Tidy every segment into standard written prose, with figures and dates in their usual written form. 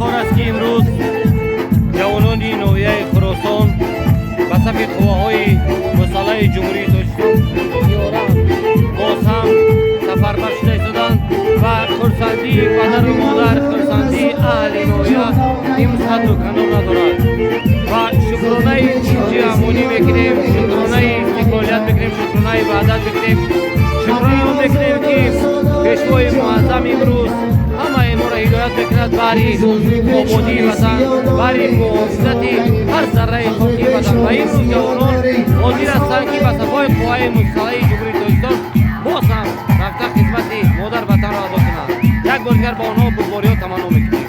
افتخار است که امروز جوانان نوحه خراسان به صف قواهای مسلح جمهوری تاجیکستان باز هم سفربر شده شدند و خرسندی پدر و مادر، خرسندی اهل نوحه این حد و کمال ندارد و شکرانه چینجی امونی میکنیم، شکرانه استقلالیت میکنیم، شکرانه وحدت میکنیم، شکرانه هم میکنیم که پیشوای معظم امروز همه ما را هدایت میکند باری آبادی وطن، باری محافظت هر ذره خاکی وطن و این روز جوانان حاضر هستند که به صفای قوای مسلح جمهوری تاجیکستان باز هم رفته خدمت مادر وطن را ادا کنند. یک بار دیگر با آنها بزرگواری تمنا میکنیم.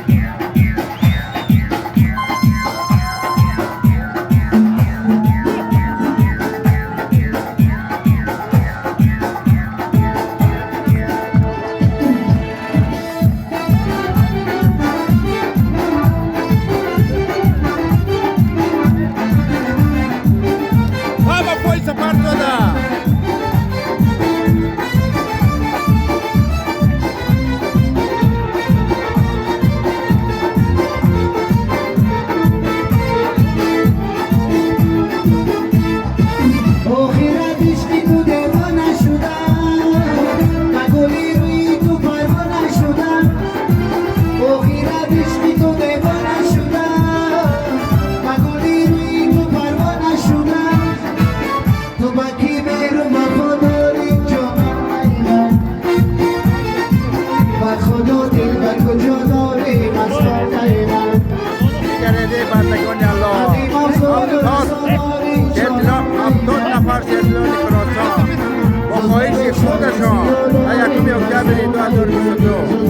با خواهش خودشان یکمی اکتبر 2022